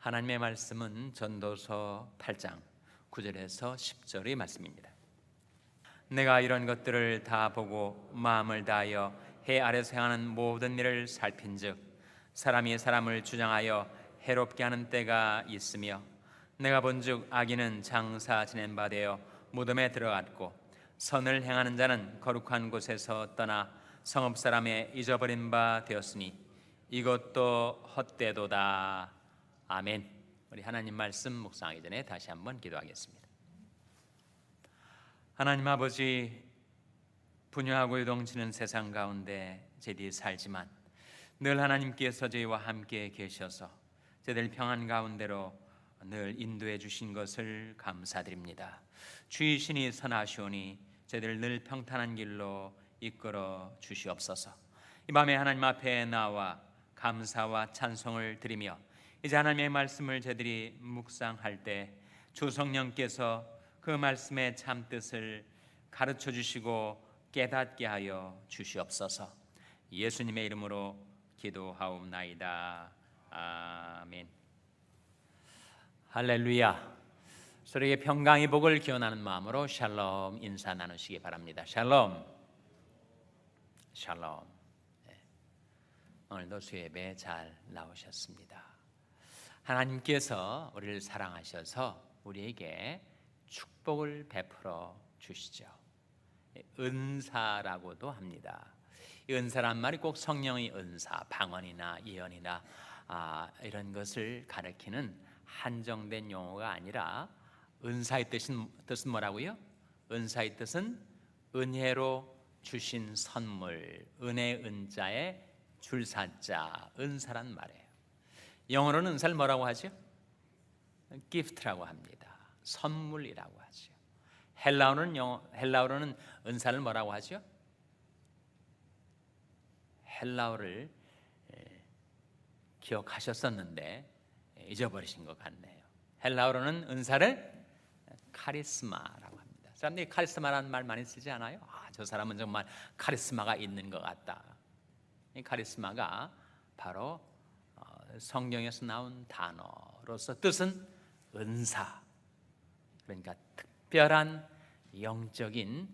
하나님의 말씀은 전도서 8장 9절에서 10절의 말씀입니다. 내가 이런 것들을 다 보고 마음을 다하여 해 아래서 행하는 모든 일을 살핀즉 사람이 사람을 주장하여 해롭게 하는 때가 있으며 내가 본즉 악인은 장사 지낸 바 되어 무덤에 들어갔고 선을 행하는 자는 거룩한 곳에서 떠나 성읍 사람의 잊어버린 바 되었으니 이것도 헛되도다. 아멘. 우리 하나님 말씀 묵상하기 전에 다시 한번 기도하겠습니다. 하나님 아버지, 분유하고 요동치는 세상 가운데 저희들이 살지만 늘 하나님께서 저희와 함께 계셔서 저희들 평안 가운데로 늘 인도해 주신 것을 감사드립니다. 주의 신이 선하시오니 저희들 늘 평탄한 길로 이끌어 주시옵소서. 이 밤에 하나님 앞에 나와 감사와 찬송을 드리며 이제 하나님의 말씀을 저희들이 묵상할 때 주 성령께서 그 말씀의 참뜻을 가르쳐 주시고 깨닫게 하여 주시옵소서. 예수님의 이름으로 기도하옵나이다. 아멘. 할렐루야. 서로에게 평강의 복을 기원하는 마음으로 샬롬 인사 나누시기 바랍니다. 샬롬. 샬롬. 오늘도 수예배 잘 나오셨습니다. 하나님께서 우리를 사랑하셔서 우리에게 축복을 베풀어 주시죠. 은사라고도 합니다. 이 은사란 말이 꼭 성령의 은사, 방언이나 예언이나 이런 것을 가리키는 한정된 용어가 아니라 은사의 뜻은 뭐라고요? 은사의 뜻은 은혜로 주신 선물, 은혜 은자에 줄사자, 은사란 말이에요. 영어로는 은사를 뭐라고 하죠? gift라고 합니다. 선물이라고 하죠. 헬라어로는 은사를 뭐라고 하죠? 헬라어를 기억하셨었는데 잊어버리신 것 같네요. 헬라어로는 은사를 카리스마라고 합니다. 사람들이 카리스마라는 말 많이 쓰지 않아요? 저 사람은 정말 카리스마가 있는 것 같다. 이 카리스마가 바로 성경에서 나온 단어로서 뜻은 은사, 그러니까 특별한 영적인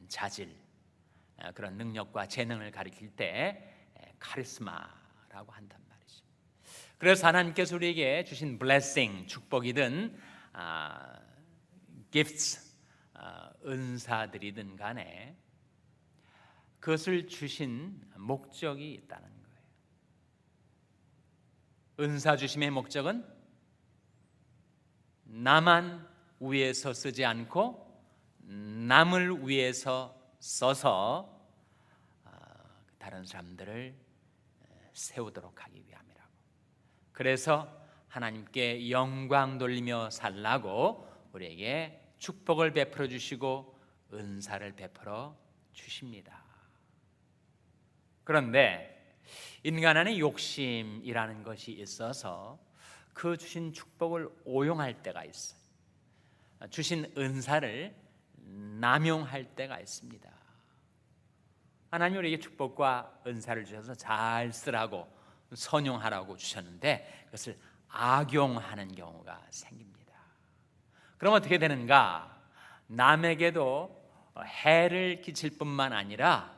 자질, 그런 능력과 재능을 가리킬 때 카리스마라고 한단 말이죠. 그래서 하나님께서 우리에게 주신 blessing, 축복이든 gifts, 은사들이든 간에 그것을 주신 목적이 있다는 거예요. 은사 주심의 목적은 나만 위해서 쓰지 않고 남을 위해서 써서 다른 사람들을 세우도록 하기 위함이라고. 그래서 하나님께 영광 돌리며 살라고 우리에게 축복을 베풀어 주시고 은사를 베풀어 주십니다. 그런데 인간 안에 욕심이라는 것이 있어서 그 주신 축복을 오용할 때가 있어요. 주신 은사를 남용할 때가 있습니다. 하나님 우리에게 축복과 은사를 주셔서 잘 쓰라고 선용하라고 주셨는데 그것을 악용하는 경우가 생깁니다. 그럼 어떻게 되는가? 남에게도 해를 끼칠 뿐만 아니라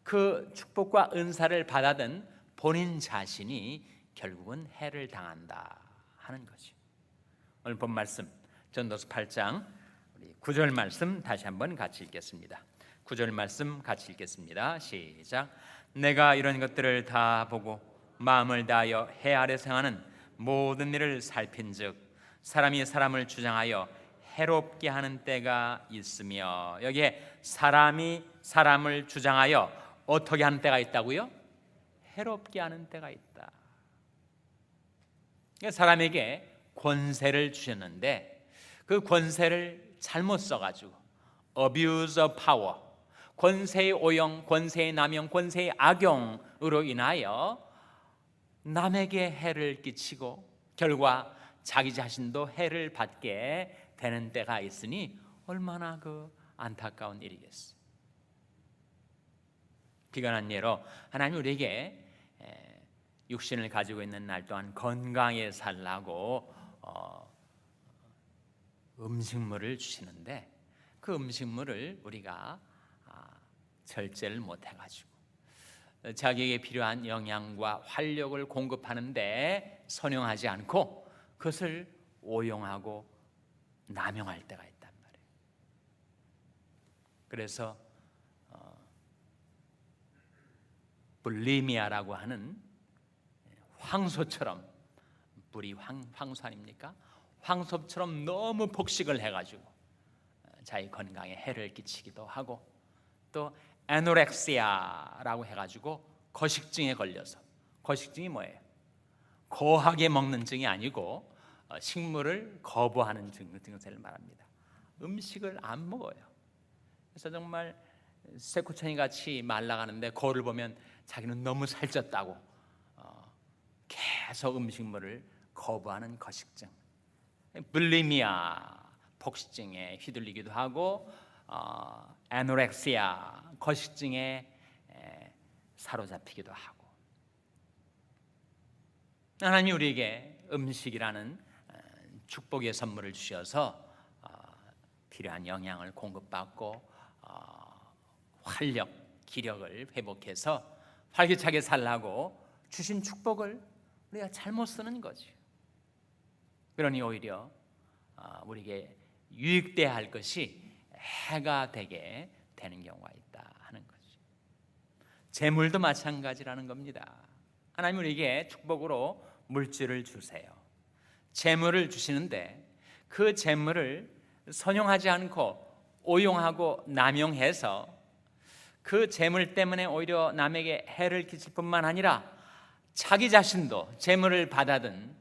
그 축복과 은사를 받아든 본인 자신이 결국은 해를 당한다 하는 거죠. 오늘 본 말씀 전도서 8장 9절 말씀 다시 한번 같이 읽겠습니다. 9절 말씀 같이 읽겠습니다. 시작. 내가 이런 것들을 다 보고 마음을 다하여 해 아래서 행하는 모든 일을 살핀즉 사람이 사람을 주장하여 해롭게 하는 때가 있으며, 여기에 사람이 사람을 주장하여 어떻게 하는 때가 있다고요? 해롭게 하는 때가 있다. 사람에게 권세를 주셨는데 그 권세를 잘못 써가지고 abuse of power, 권세의 오용, 권세의 남용, 권세의 악용으로 인하여 남에게 해를 끼치고 결과 자기 자신도 해를 받게 되는 때가 있으니 얼마나 그 안타까운 일이겠어요. 비관한 예로 하나님 우리에게 육신을 가지고 있는 날 동안 건강에 살라고 음식물을 주시는데 그 음식물을 우리가 절제를 못해가지고 자기에게 필요한 영양과 활력을 공급하는데 선용하지 않고 그것을 오용하고 남용할 때가 있단 말이에요. 그래서 불리미아라고 하는 황소처럼, 불이 황소 아닙니까? 황소처럼 너무 폭식을 해가지고 자기 건강에 해를 끼치기도 하고, 또 애노렉시아라고 해가지고 거식증에 걸려서, 거식증이 뭐예요? 거하게 먹는 증이 아니고 식물을 거부하는 증세를 말합니다. 음식을 안 먹어요. 그래서 정말 쇠코천이 같이 말라가는데 거울을 보면 자기는 너무 살쪘다고 계속 음식물을 거부하는 거식증, 불리미아, 폭식증에 휘둘리기도 하고 애노렉시아, 거식증에 사로잡히기도 하고. 하나님이 우리에게 음식이라는 축복의 선물을 주셔서 필요한 영양을 공급받고 활력, 기력을 회복해서 활기차게 살라고 주신 축복을 우리가 잘못 쓰는 거지. 그러니 오히려 우리에게 유익돼야 할 것이 해가 되게 되는 경우가 있다 하는 거지. 재물도 마찬가지라는 겁니다. 하나님 우리에게 축복으로 물질을 주세요. 재물을 주시는데 그 재물을 선용하지 않고 오용하고 남용해서 그 재물 때문에 오히려 남에게 해를 끼칠 뿐만 아니라 자기 자신도 재물을 받아든,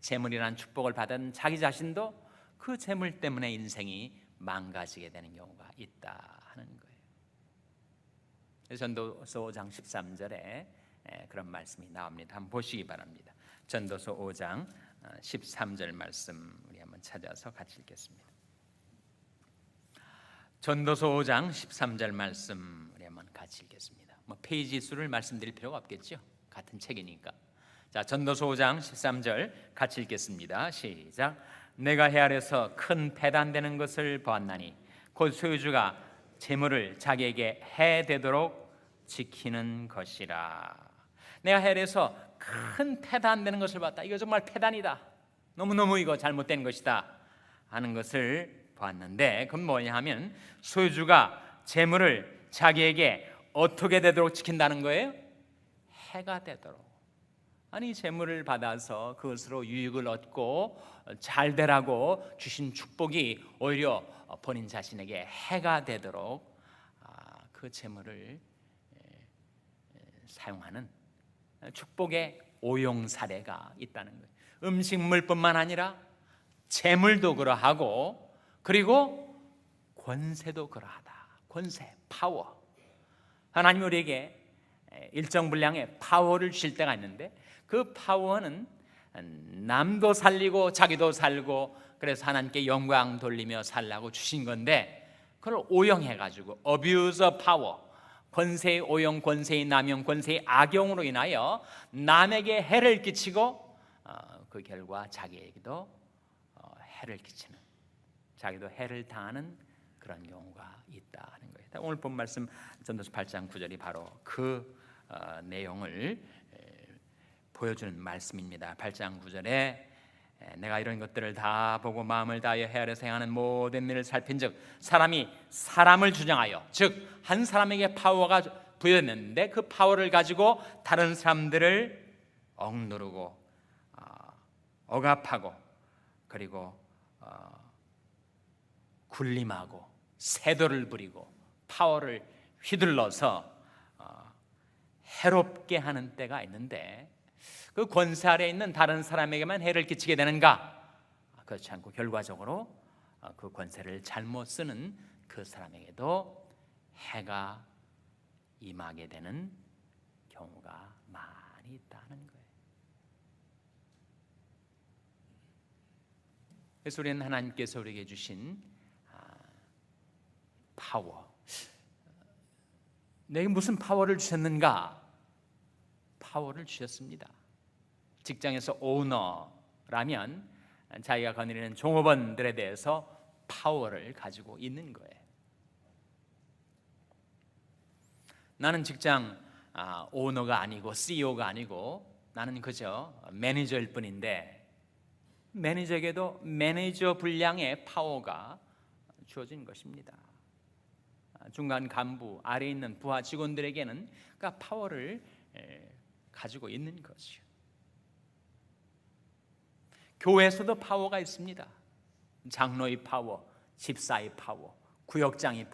재물이란 축복을 받은 자기 자신도 그 재물 때문에 인생이 망가지게 되는 경우가 있다 하는 거예요. 전도서 5장 13절에 그런 말씀이 나옵니다. 한번 보시기 바랍니다. 전도서 5장 13절 말씀 우리 한번 찾아서 같이 읽겠습니다. 전도서 5장 13절 말씀 우리 한번 같이 읽겠습니다. 페이지 수를 말씀드릴 필요가 없겠죠? 같은 책이니까. 자, 전도서 5장 13절 같이 읽겠습니다. 시작. 내가 해 아래서 큰 패단되는 것을 보았나니 곧 소유주가 재물을 자기에게 해 되도록 지키는 것이라. 내가 해 아래서 큰 패단되는 것을 봤다. 이거 정말 패단이다. 너무너무 이거 잘못된 것이다 하는 것을 보았는데, 그건 뭐냐 하면 소유주가 재물을 자기에게 어떻게 되도록 지킨다는 거예요? 해가 되도록. 아니, 재물을 받아서 그것으로 유익을 얻고 잘 되라고 주신 축복이 오히려 본인 자신에게 해가 되도록 그 재물을 사용하는 축복의 오용 사례가 있다는 거예요. 음식물뿐만 아니라 재물도 그러하고, 그리고 권세도 그러하다. 권세, 파워. 하나님 우리에게 일정 분량의 파워를 주실 때가 있는데 그 파워는 남도 살리고 자기도 살고, 그래서 하나님께 영광 돌리며 살라고 주신 건데 그걸 오용해가지고 abuse of power, 권세의 오용, 권세의 남용, 권세의 악용으로 인하여 남에게 해를 끼치고 그 결과 자기에게도 해를 끼치는, 자기도 해를 당하는 그런 경우가 있다 하는 거예요. 오늘 본 말씀 전도서 8장 9절이 바로 그 내용을 보여주는 말씀입니다. 8장 9절에 내가 이런 것들을 다 보고 마음을 다하여 헤아려서 행하는 모든 일을 살핀즉 사람이 사람을 주장하여, 즉 한 사람에게 파워가 부여됐는데 그 파워를 가지고 다른 사람들을 억누르고 억압하고 그리고 군림하고 세도를 부리고 파워를 휘둘러서 해롭게 하는 때가 있는데 그 권세 아래에 있는 다른 사람에게만 해를 끼치게 되는가? 그렇지 않고 결과적으로 그 권세를 잘못 쓰는 그 사람에게도 해가 임하게 되는 경우가 많이 있다는 거예요. 그래서 우리는 하나님께서 우리에게 주신 파워, 내게 무슨 파워를 주셨는가? 파워를 주셨습니다. 직장에서 오너라면 자기가 거느리는 종업원들에 대해서 파워를 가지고 있는 거예요. 나는 직장 오너가 아니고 CEO가 아니고 나는 그저 매니저일 뿐인데, 매니저에게도 매니저 분량의 파워가 주어진 것입니다. 중간 간부 아래에 있는 부하 직원들에게는 그 파워를 가지고 있는 것이요. 교회에서도 파워가 있습니다. 장로의 파워, 집사의 파워, 구역장의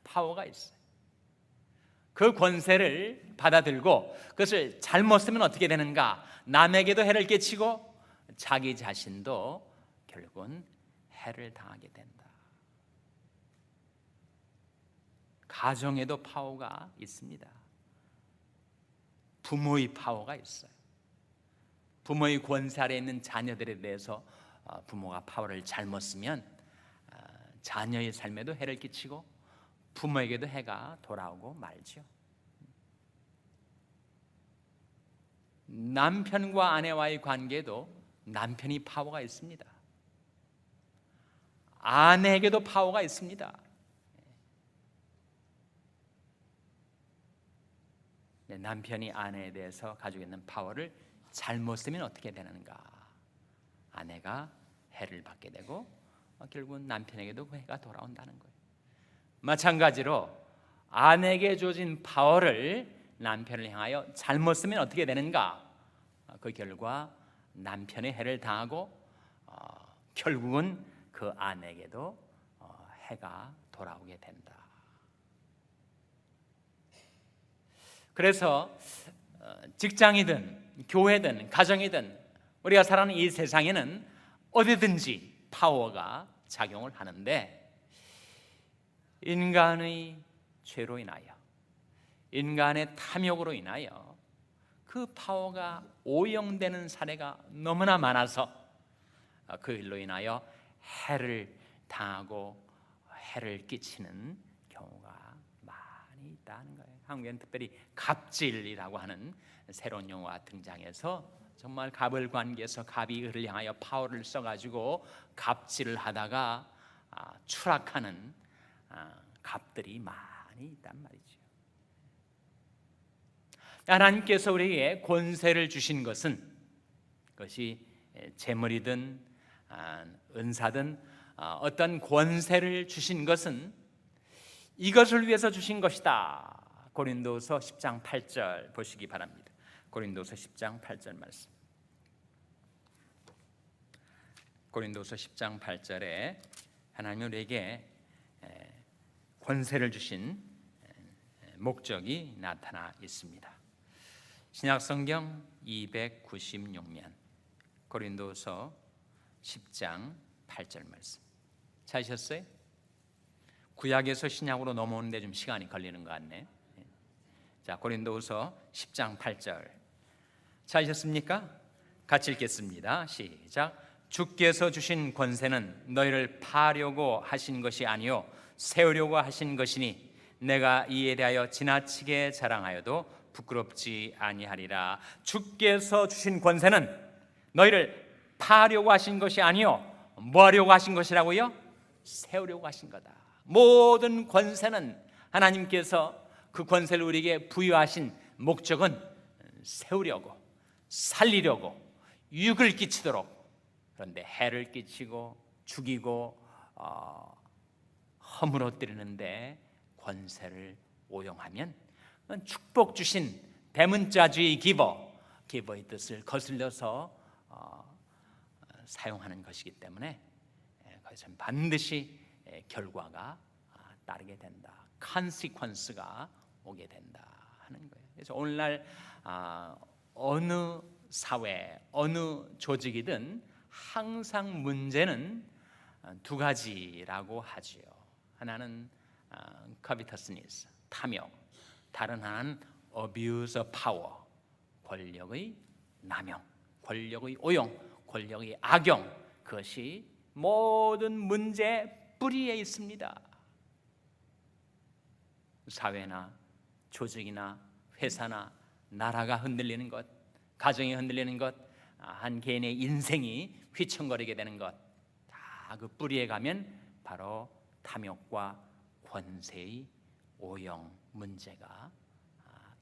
파워가 있어요. 그 권세를 받아들고 그것을 잘못 쓰면 어떻게 되는가? 남에게도 해를 끼치고 자기 자신도 결국은 해를 당하게 된다. 가정에도 파워가 있습니다. 부모의 파워가 있어요. 부모의 권세 아래에 있는 자녀들에 대해서 부모가 파워를 잘못 쓰면 자녀의 삶에도 해를 끼치고 부모에게도 해가 돌아오고 말죠. 남편과 아내와의 관계도 남편이 파워가 있습니다. 아내에게도 파워가 있습니다. 남편이 아내에 대해서 가지고 있는 파워를 잘못 쓰면 어떻게 되는가? 아내가 해를 받게 되고 결국은 남편에게도 그 해가 돌아온다는 거예요. 마찬가지로 아내에게 주어진 파워를 남편을 향하여 잘못 쓰면 어떻게 되는가? 그 결과 남편의 해를 당하고 결국은 그 아내에게도 해가 돌아오게 된다. 그래서 직장이든 교회든 가정이든 우리가 살아가는 이 세상에는 어디든지 파워가 작용을 하는데, 인간의 죄로 인하여, 인간의 탐욕으로 인하여 그 파워가 오용되는 사례가 너무나 많아서 그 일로 인하여 해를 당하고 해를 끼치는 경우가 많이 있다는 거예요. 한국에는 특별히 갑질이라고 하는 새로운 용어가 등장해서 정말 갑을 관계에서 갑이 을을 향하여 파워를 써가지고 갑질을 하다가 추락하는 갑들이 많이 있단 말이죠. 하나님께서 우리에게 권세를 주신 것은, 그것이 재물이든 은사든 어떤 권세를 주신 것은 이것을 위해서 주신 것이다. 고린도서 10장 8절 보시기 바랍니다. 고린도서 10장 8절 말씀. 고린도서 10장 8절에 하나님이 우리에게 권세를 주신 목적이 나타나 있습니다. 신약성경 296면 고린도서 10장 8절 말씀 찾으셨어요? 구약에서 신약으로 넘어오는데 좀 시간이 걸리는 것 같네. 자, 고린도서 10장 8절 찾으셨습니까? 같이 읽겠습니다. 시작. 주께서 주신 권세는 너희를 파려고 하신 것이 아니요 세우려고 하신 것이니 내가 이에 대하여 지나치게 자랑하여도 부끄럽지 아니하리라. 주께서 주신 권세는 너희를 파려고 하신 것이 아니요 뭐 하려고 하신 것이라고요? 세우려고 하신 거다. 모든 권세는 하나님께서 그 권세를 우리에게 부여하신 목적은 세우려고, 살리려고, 유익을 끼치도록. 그런데 해를 끼치고 죽이고 허물어뜨리는데 권세를 오용하면 축복 주신 대문자주의 기버의 뜻을 거슬려서 사용하는 것이기 때문에 그것은 반드시 결과가 따르게 된다. 컨시퀀스가 오게 된다 하는 거예요. 그래서 오늘날 어느 사회, 어느 조직이든 항상 문제는 두 가지라고 하지요. 하나는 covetous, 탐욕, 다른 하나는 abuse of power, 권력의 남용, 권력의 오용, 권력의 악용. 그것이 모든 문제의 뿌리에 있습니다. 사회나 조직이나 회사나 나라가 흔들리는 것, 가정이 흔들리는 것, 한 개인의 인생이 휘청거리게 되는 것, 다 그 뿌리에 가면 바로 탐욕과 권세의 오용 문제가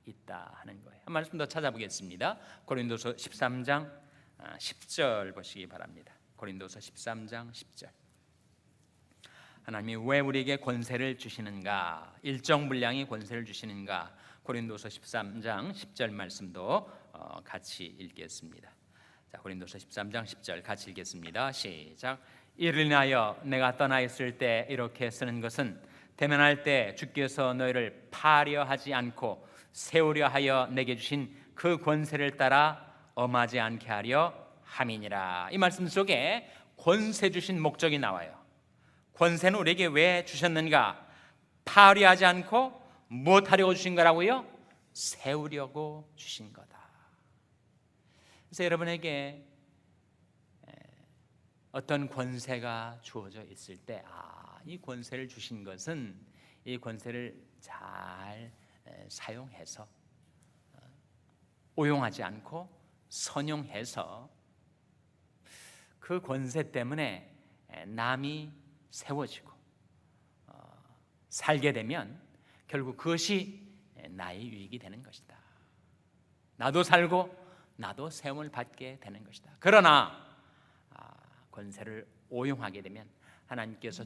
있다 하는 거예요. 한 말씀 더 찾아보겠습니다. 고린도서 13장 10절 보시기 바랍니다. 고린도서 13장 10절. 하나님이 왜 우리에게 권세를 주시는가? 일정 분량의 권세를 주시는가? 고린도서 13장 10절 말씀도 같이 읽겠습니다. 자, 고린도서 13장 10절 같이 읽겠습니다. 시작. 이를 인하여 내가 떠나 있을 때 이렇게 쓰는 것은 대면할 때 주께서 너희를 파려 하지 않고 세우려 하여 내게 주신 그 권세를 따라 엄하지 않게 하려 함이니라. 이 말씀 속에 권세 주신 목적이 나와요. 권세는 우리에게 왜 주셨는가? 파려 하지 않고 무엇하려고 주신 거라고요? 세우려고 주신 거다. 그래서 여러분에게 어떤 권세가 주어져 있을 때, 이 권세를 주신 것은 이 권세를 잘 사용해서 오용하지 않고 선용해서 그 권세 때문에 남이 세워지고 살게 되면 결국 그것이 나의 유익이 되는 것이다. 나도 살고 나도 세움을 받게 되는 것이다. 그러나 권세를 오용하게 되면, 하나님께서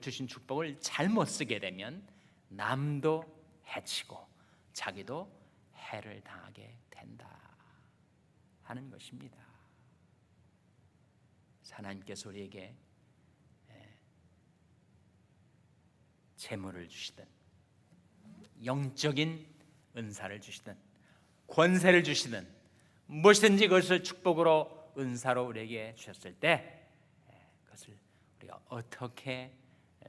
주신 축복을 잘못 쓰게 되면 남도 해치고 자기도 해를 당하게 된다 하는 것입니다. 하나님께서 우리에게 재물을 주시든 영적인 은사를 주시든 권세를 주시든 무엇이든지 그것을 축복으로 은사로 우리에게 주셨을 때 그것을 우리가 어떻게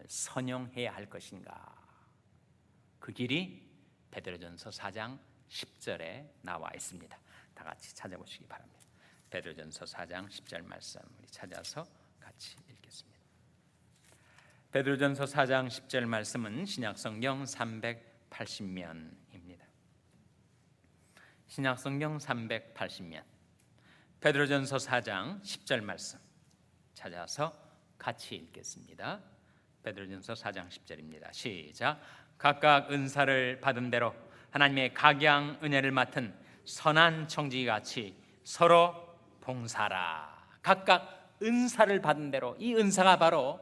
선용해야 할 것인가? 그 길이 베드로전서 4장 10절에 나와 있습니다. 다 같이 찾아보시기 바랍니다. 베드로전서 4장 10절 말씀 우리 찾아서 같이 읽겠습니다. 베드로전서 4장 10절 말씀은 신약성경 380면입니다. 신약성경 380면 베드로전서 4장 10절 말씀 찾아서 같이 읽겠습니다. 베드로전서 4장 10절입니다. 시작. 각각 은사를 받은 대로 하나님의 각양 은혜를 맡은 선한 청지기같이 서로 봉사라. 각각 은사를 받은 대로, 이 은사가 바로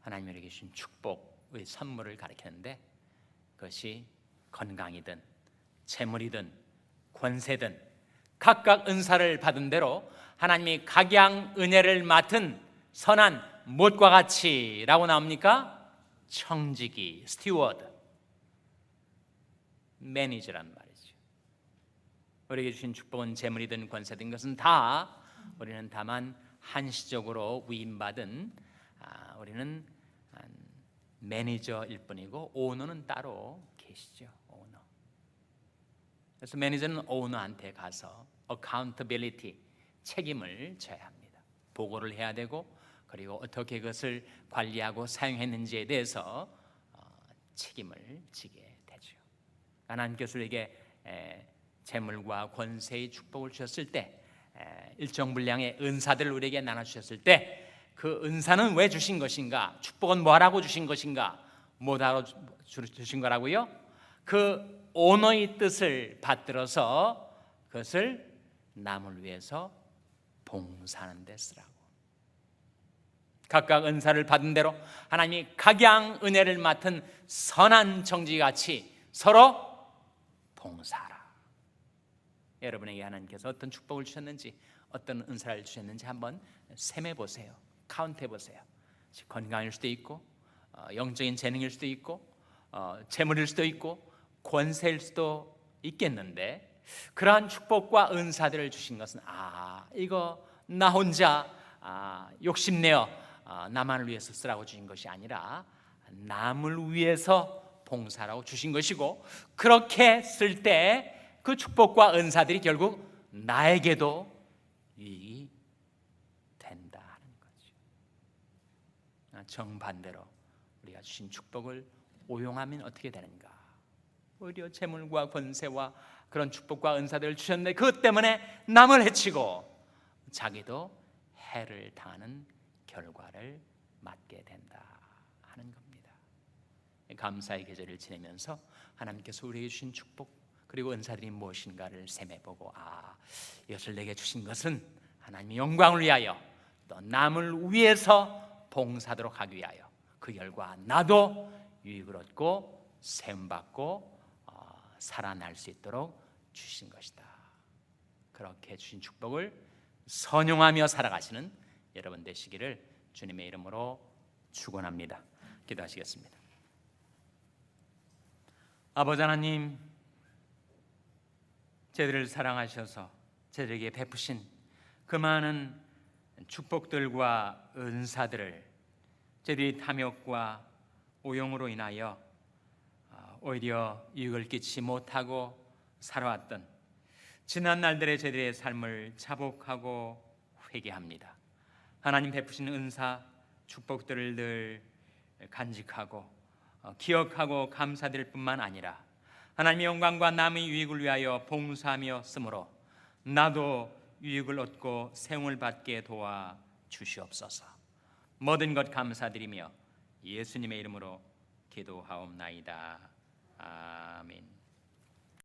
하나님에게 주신 축복의 선물을 가리키는데, 그것이 건강이든 재물이든 권세든 각각 은사를 받은 대로 하나님이 각양 은혜를 맡은 선한 못과 같이 라고 나옵니까? 청지기, 스튜어드, 매니저란 말이죠. 우리에게 주신 축복은 재물이든 권세든 것은 다 우리는 다만 한시적으로 위임받은 우리는 매니저일 뿐이고 오너는 따로 계시죠. 오너. 그래서 매니저는 오너한테 가서 accountability, 책임을 져야 합니다. 보고를 해야 되고, 그리고 어떻게 그것을 관리하고 사용했는지에 대해서 책임을 지게 되죠. 하나님께서 우리에게 재물과 권세의 축복을 주셨을 때, 일정 분량의 은사들을 우리에게 나눠주셨을 때, 그 은사는 왜 주신 것인가? 축복은 뭐하라고 주신 것인가? 뭐하라고 주신 거라고요? 그 오너의 뜻을 받들어서 그것을 남을 위해서 봉사하는 데 쓰라고. 각각 은사를 받은 대로 하나님이 각양 은혜를 맡은 선한 청지기같이 서로 봉사하라. 여러분에게 하나님께서 어떤 축복을 주셨는지, 어떤 은사를 주셨는지 한번 셈해 보세요. 카운트해 보세요. 건강일 수도 있고, 영적인 재능일 수도 있고, 재물일 수도 있고, 권세일 수도 있겠는데, 그러한 축복과 은사들을 주신 것은 이거 나 혼자 욕심내어 나만을 위해서 쓰라고 주신 것이 아니라 남을 위해서 봉사라고 주신 것이고, 그렇게 쓸 때 그 축복과 은사들이 결국 나에게도 유익이 된다 하는 거죠. 정반대로 우리가 주신 축복을 오용하면 어떻게 되는가? 오히려 재물과 권세와 그런 축복과 은사들을 주셨는데 그것 때문에 남을 해치고 자기도 해를 당하는 결과를 맞게 된다 하는 겁니다. 감사의 계절을 지내면서 하나님께서 우리에게 주신 축복 그리고 은사들이 무엇인가를 셈해보고 이것을 내게 주신 것은 하나님의 영광을 위하여 또 남을 위해서 봉사하도록 하기 위하여 그 결과 나도 유익을 얻고 세움받고 살아날 수 있도록 주신 것이다. 그렇게 주신 축복을 선용하며 살아가시는 여러분 되시기를 주님의 이름으로 축원합니다. 기도하시겠습니다. 아버지 하나님, 저희들을 사랑하셔서 저희들에게 베푸신 그 많은 축복들과 은사들을 저희들이 탐욕과 오용으로 인하여 오히려 유익을 끼치지 못하고 살아왔던 지난 날들의 저희들의 삶을 자복하고 회개합니다. 하나님 베푸신 은사, 축복들을 늘 간직하고 기억하고 감사드릴 뿐만 아니라 하나님의 영광과 남의 유익을 위하여 봉사하며 쓰므로 나도 유익을 얻고 세움을 받게 도와 주시옵소서. 모든 것 감사드리며 예수님의 이름으로 기도하옵나이다. 아멘.